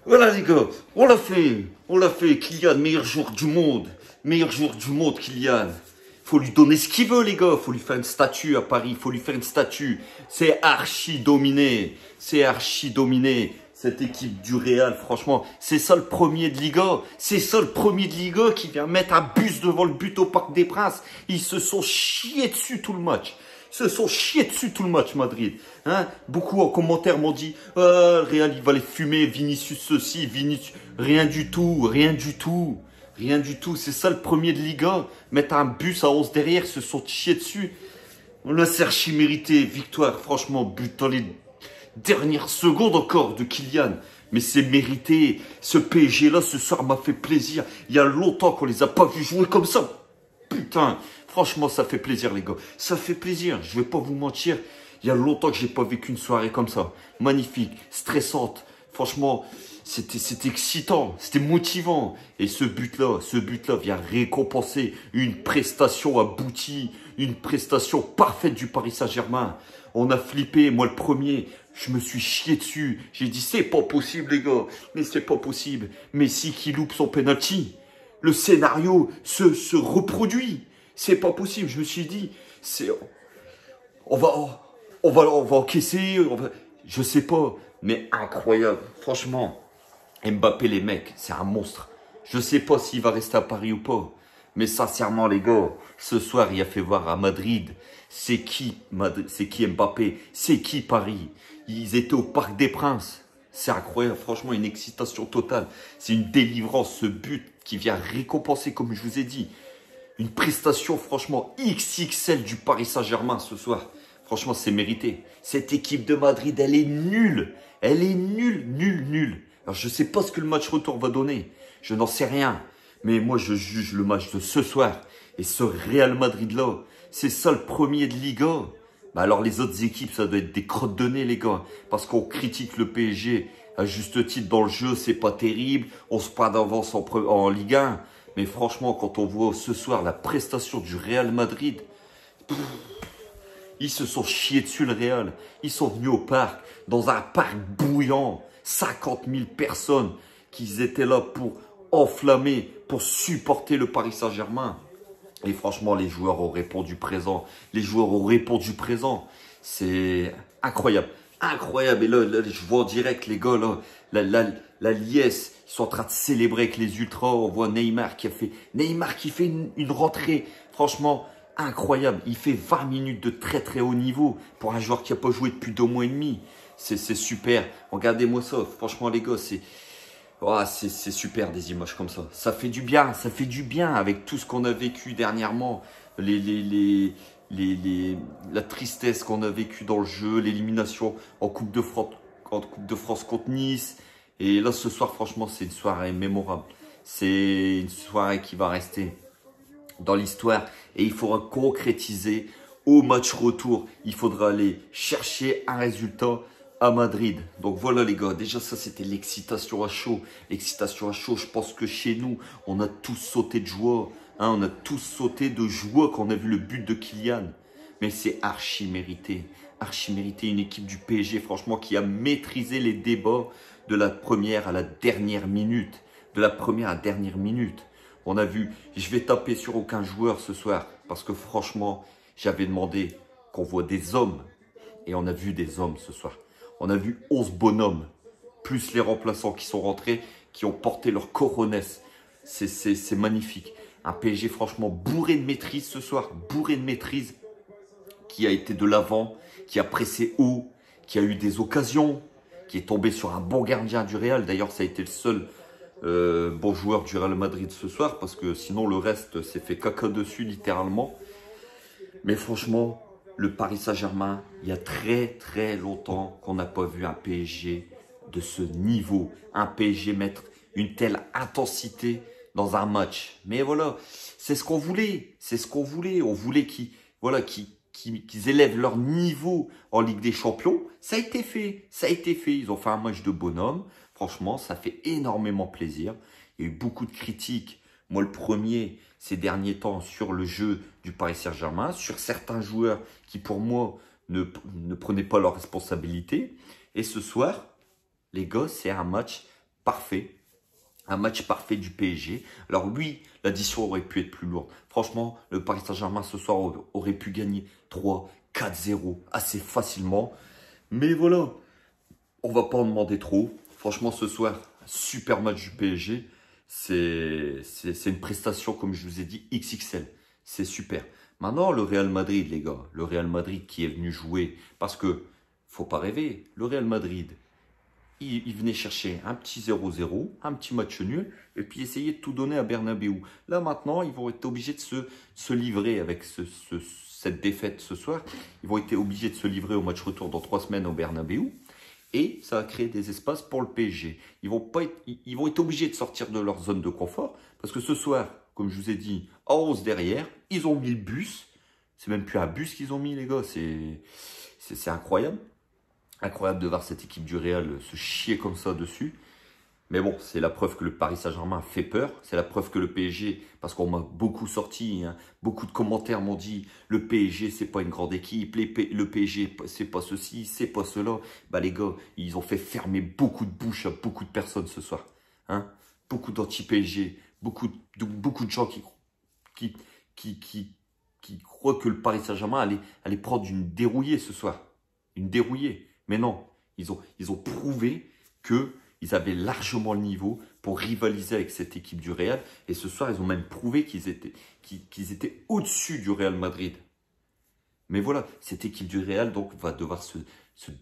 Voilà les gars, on l'a fait, Kylian, meilleur joueur du monde, Kylian. Faut lui donner ce qu'il veut les gars, faut lui faire une statue à Paris, faut lui faire une statue. C'est archi dominé, cette équipe du Real, franchement, c'est ça le premier de Liga, c'est ça le premier de Liga qui vient mettre un bus devant le but au Parc des Princes. Ils se sont chiés dessus tout le match. Se sont chiés dessus tout le match, Madrid. Hein? Beaucoup en commentaire m'ont dit le Real, il va les fumer, Vinicius ceci, Vinicius... Rien du tout, rien du tout. Rien du tout. C'est ça le premier de Liga. Mettre un bus à 11 derrière, se sont chiés dessus. On a archi mérité. Victoire, franchement, but dans les dernières secondes encore de Kylian. Mais c'est mérité. Ce PSG-là, ce soir, m'a fait plaisir. Il y a longtemps qu'on les a pas vus jouer comme ça. Putain, franchement, ça fait plaisir, les gars. Ça fait plaisir. Je vais pas vous mentir. Il y a longtemps que j'ai pas vécu une soirée comme ça. Magnifique, stressante. Franchement, c'était excitant, c'était motivant. Et ce but-là vient récompenser une prestation aboutie, une prestation parfaite du Paris Saint-Germain. On a flippé, moi le premier. Je me suis chié dessus. J'ai dit, c'est pas possible, les gars. Mais c'est pas possible. Messi qui loupe son penalty. Le scénario se reproduit. C'est pas possible. Je me suis dit, on va encaisser. Je sais pas. Mais incroyable. Franchement, Mbappé, les mecs, c'est un monstre. Je sais pas s'il va rester à Paris ou pas. Mais sincèrement, les gars, ce soir, il a fait voir à Madrid, c'est qui Mbappé, c'est qui Paris. Ils étaient au Parc des Princes. C'est incroyable, franchement, une excitation totale. C'est une délivrance, ce but qui vient récompenser, comme je vous ai dit, une prestation franchement XXL du Paris Saint-Germain ce soir. Franchement, c'est mérité. Cette équipe de Madrid, elle est nulle. Elle est nulle, nulle, nulle. Alors, je ne sais pas ce que le match retour va donner. Je n'en sais rien. Mais moi, je juge le match de ce soir. Et ce Real Madrid-là, c'est ça le premier de Liga. Bah alors, les autres équipes, ça doit être des crottes de nez, les gars. Parce qu'on critique le PSG à juste titre dans le jeu, c'est pas terrible. On se part d'avance en Ligue 1. Mais franchement, quand on voit ce soir la prestation du Real Madrid, ils se sont chiés dessus le Real. Ils sont venus au parc, dans un parc bouillant. 50 000 personnes qui étaient là pour enflammer, pour supporter le Paris Saint-Germain. Et franchement, les joueurs ont répondu présent. Les joueurs ont répondu présent. C'est incroyable. Incroyable. Et là, je vois en direct les gars, là, la liesse. Ils sont en train de célébrer avec les ultras. On voit Neymar qui fait une rentrée. Franchement, incroyable. Il fait 20 minutes de très très haut niveau pour un joueur qui n'a pas joué depuis 2 mois et demi. C'est super. Regardez-moi ça. Franchement, les gars, c'est super des images comme ça. Ça fait du bien. Ça fait du bien avec tout ce qu'on a vécu dernièrement. La tristesse qu'on a vécue dans le jeu, l'élimination en Coupe de France contre Nice. Et là, ce soir, franchement, c'est une soirée mémorable. C'est une soirée qui va rester dans l'histoire. Et il faudra concrétiser au match retour. Il faudra aller chercher un résultat à Madrid. Donc voilà les gars, déjà ça c'était l'excitation à chaud. L'excitation à chaud, je pense que chez nous, on a tous sauté de joie. Hein, on a tous sauté de joie quand on a vu le but de Kylian. Mais c'est archi mérité. Archi mérité, une équipe du PSG franchement qui a maîtrisé les débats de la première à la dernière minute. De la première à la dernière minute. On a vu, je vais taper sur aucun joueur ce soir. Parce que franchement, j'avais demandé qu'on voit des hommes. Et on a vu des hommes ce soir. On a vu 11 bonhommes, plus les remplaçants qui sont rentrés, qui ont porté leur coronesse. C'est magnifique. Un PSG franchement bourré de maîtrise ce soir, bourré de maîtrise, qui a été de l'avant, qui a pressé haut, qui a eu des occasions, qui est tombé sur un bon gardien du Real. D'ailleurs, ça a été le seul bon joueur du Real Madrid ce soir, parce que sinon le reste s'est fait caca dessus littéralement. Mais franchement, le Paris Saint-Germain, il y a très très longtemps qu'on n'a pas vu un PSG de ce niveau. Un PSG mettre une telle intensité dans un match. Mais voilà, c'est ce qu'on voulait. C'est ce qu'on voulait. On voulait qu'ils élèvent leur niveau en Ligue des Champions. Ça a été fait. Ça a été fait. Ils ont fait un match de bonhomme. Franchement, ça fait énormément plaisir. Il y a eu beaucoup de critiques. Moi, le premier, ces derniers temps, sur le jeu du Paris Saint-Germain, sur certains joueurs qui, pour moi, ne prenaient pas leurs responsabilités. Et ce soir, les gars, c'est un match parfait. Un match parfait du PSG. Alors oui, l'addition aurait pu être plus lourde. Franchement, le Paris Saint-Germain ce soir aurait pu gagner 3-4-0 assez facilement. Mais voilà, on va pas en demander trop. Franchement, ce soir, super match du PSG. C'est une prestation, comme je vous ai dit, XXL. C'est super. Maintenant, le Real Madrid, les gars. Le Real Madrid qui est venu jouer. Parce que, faut pas rêver, le Real Madrid, il venait chercher un petit 0-0, un petit match nul, et puis essayer de tout donner à Bernabeu. Là, maintenant, ils vont être obligés de se livrer avec cette défaite ce soir. Ils vont être obligés de se livrer au match retour dans 3 semaines au Bernabeu. Et ça va créer des espaces pour le PSG. Ils vont être obligés de sortir de leur zone de confort. Parce que ce soir, comme je vous ai dit, en 11 derrière, ils ont mis le bus. C'est même plus un bus qu'ils ont mis, les gars. C'est incroyable. Incroyable de voir cette équipe du Real se chier comme ça dessus. Mais bon, c'est la preuve que le Paris Saint-Germain fait peur. C'est la preuve que le PSG, parce qu'on m'a beaucoup sorti, hein, beaucoup de commentaires m'ont dit le PSG, c'est pas une grande équipe, le PSG, c'est pas ceci, c'est pas cela. Bah les gars, ils ont fait fermer beaucoup de bouches à beaucoup de personnes ce soir. Hein. Beaucoup d'anti-PSG, beaucoup de gens qui, qui croient que le Paris Saint-Germain allait prendre une dérouillée ce soir. Une dérouillée. Mais non, ils ont prouvé qu'ils avaient largement le niveau pour rivaliser avec cette équipe du Real. Et ce soir, ils ont même prouvé qu'ils étaient au-dessus du Real Madrid. Mais voilà, cette équipe du Real donc va devoir se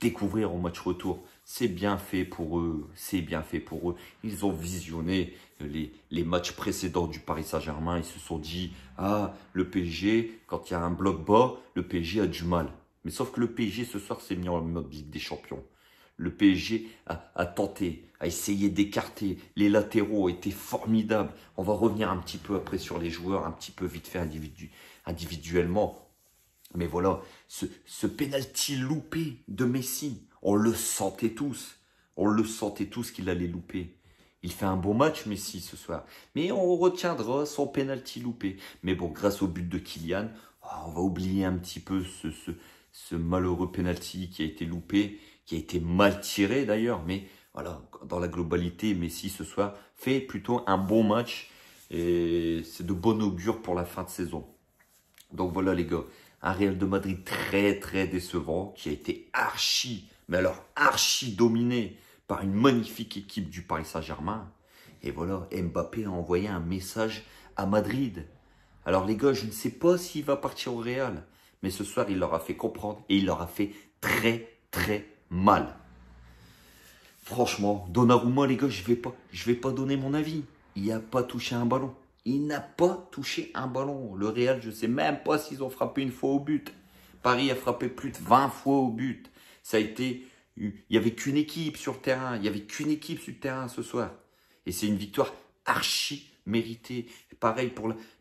découvrir au match retour. C'est bien fait pour eux, c'est bien fait pour eux. Ils ont visionné les matchs précédents du Paris Saint-Germain. Ils se sont dit, ah, le PSG, quand il y a un bloc bas, le PSG a du mal. Mais sauf que le PSG, ce soir, s'est mis en mode Ligue des Champions. Le PSG a tenté, a essayé d'écarter. Les latéraux ont été formidables. On va revenir un petit peu après sur les joueurs, un petit peu vite fait individuellement. Mais voilà, ce penalty loupé de Messi, on le sentait tous. On le sentait tous qu'il allait louper. Il fait un bon match, Messi, ce soir. Mais on retiendra son penalty loupé. Mais bon, grâce au but de Kylian, on va oublier un petit peu ce malheureux penalty qui a été loupé, qui a été mal tiré d'ailleurs. Mais voilà, dans la globalité, Messi, ce soir, fait plutôt un bon match. Et c'est de bon augure pour la fin de saison. Donc voilà, les gars. Un Real de Madrid très très décevant qui a été mais alors archi dominé par une magnifique équipe du Paris Saint-Germain. Et voilà, Mbappé a envoyé un message à Madrid. Alors les gars, je ne sais pas s'il va partir au Real, mais ce soir il leur a fait comprendre et il leur a fait très très mal. Franchement, Donnarumma les gars, je vais pas donner mon avis. Il n'a pas touché un ballon. Il n'a pas touché un ballon. Le Real, je ne sais même pas s'ils ont frappé une fois au but. Paris a frappé plus de 20 fois au but. Ça a été... Il n'y avait qu'une équipe sur le terrain. Il n'y avait qu'une équipe sur le terrain ce soir. Et c'est une victoire archi méritée. Pareil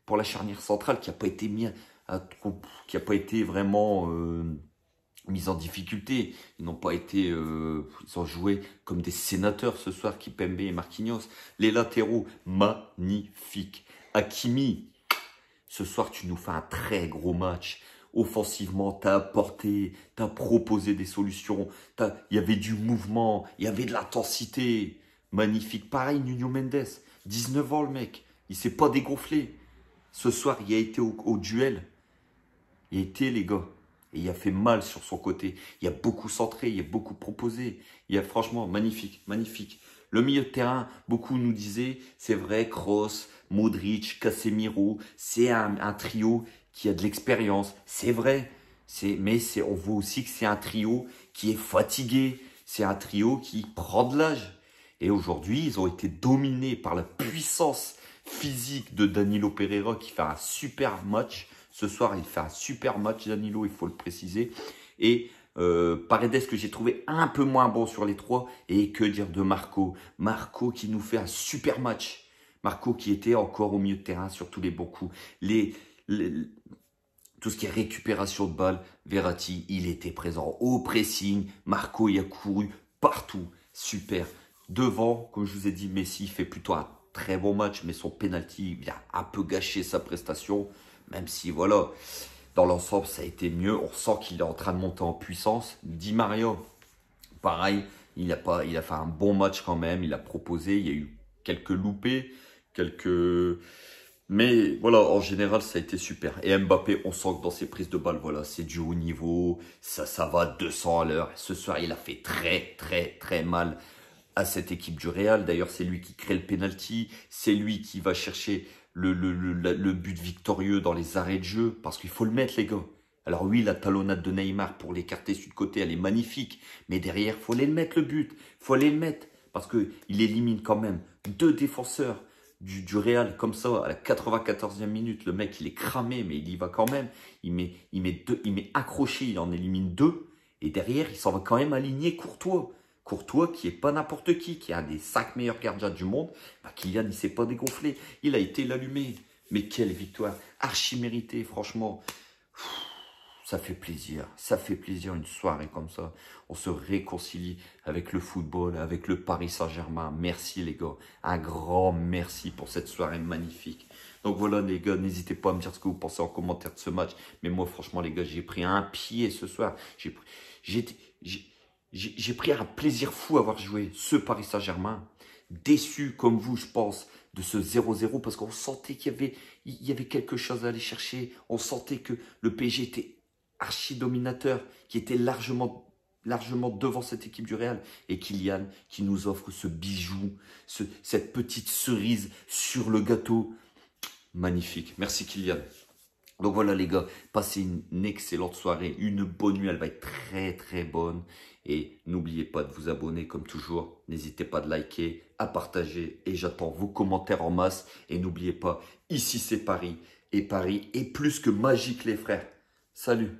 pour la charnière centrale qui n'a pas été qui a pas été vraiment mise en difficulté. Ils n'ont pas été... ils ont joué comme des sénateurs ce soir, Kimpembe et Marquinhos. Les latéraux, magnifiques. Hakimi, ce soir, tu nous fais un très gros match. Offensivement, tu as apporté, tu as proposé des solutions. Il y avait du mouvement, il y avait de l'intensité. Magnifique. Pareil, Nuno Mendes, 19 ans le mec. Il ne s'est pas dégonflé. Ce soir, il a été au duel. Il a été, les gars. Et il a fait mal sur son côté. Il a beaucoup centré, il a beaucoup proposé. Il a franchement, magnifique, magnifique. Le milieu de terrain, beaucoup nous disaient, c'est vrai, Kroos, Modric, Casemiro, c'est un trio qui a de l'expérience. C'est vrai, mais on voit aussi que c'est un trio qui est fatigué. C'est un trio qui prend de l'âge. Et aujourd'hui, ils ont été dominés par la puissance physique de Danilo Pereira qui fait un super match. Ce soir, il fait un super match, Danilo, il faut le préciser. Et Paredes que j'ai trouvé un peu moins bon sur les trois. Et que dire de Marco? Marco qui nous fait un super match. Marco qui était encore au milieu de terrain sur tous les bons coups. Tout ce qui est récupération de balles, Verratti, il était présent au pressing. Marco, il a couru partout. Super. Devant, comme je vous ai dit, Messi fait plutôt un très bon match. Mais son penalty, il a un peu gâché sa prestation. Même si, voilà, dans l'ensemble, ça a été mieux. On sent qu'il est en train de monter en puissance. Di Maria, pareil, il a fait un bon match quand même. Il a proposé, il y a eu quelques loupés, mais voilà, en général, ça a été super. Et Mbappé, on sent que dans ses prises de balles, voilà, c'est du haut niveau. Ça va 200 à l'heure. Ce soir, il a fait très, très, très mal à cette équipe du Real. D'ailleurs, c'est lui qui crée le penalty. C'est lui qui va chercher le but victorieux dans les arrêts de jeu. Parce qu'il faut le mettre, les gars. Alors oui, la talonnade de Neymar pour l'écarter sur le côté, elle est magnifique. Mais derrière, il faut aller le mettre, le but. Il faut aller le mettre. Parce qu'il élimine quand même 2 défenseurs du Real comme ça à la 94e minute. Le mec, il est cramé, mais il y va quand même. Il met accroché, il en élimine 2. Et derrière, il s'en va quand même aligner Courtois. Courtois, qui est pas n'importe qui est un des 5 meilleurs gardiens du monde. Bah, Kylian, il s'est pas dégonflé. Il a été l'allumé. Mais quelle victoire. Archi méritée, franchement. Ça fait plaisir une soirée comme ça. On se réconcilie avec le football, avec le Paris Saint-Germain. Merci les gars, un grand merci pour cette soirée magnifique. Donc voilà les gars, n'hésitez pas à me dire ce que vous pensez en commentaire de ce match. Mais moi franchement les gars, j'ai pris un pied ce soir. J'ai pris un plaisir fou à avoir joué ce Paris Saint-Germain. Déçu comme vous je pense de ce 0-0 parce qu'on sentait qu'il y avait quelque chose à aller chercher. On sentait que le PSG était archi dominateur, qui était largement devant cette équipe du Real. Et Kylian qui nous offre ce bijou, cette petite cerise sur le gâteau. Magnifique. Merci Kylian. Donc voilà les gars, passez une excellente soirée, une bonne nuit, elle va être très très bonne. Et n'oubliez pas de vous abonner comme toujours, n'hésitez pas de liker, à partager et j'attends vos commentaires en masse. Et n'oubliez pas, ici c'est Paris et Paris est plus que magique les frères. Salut!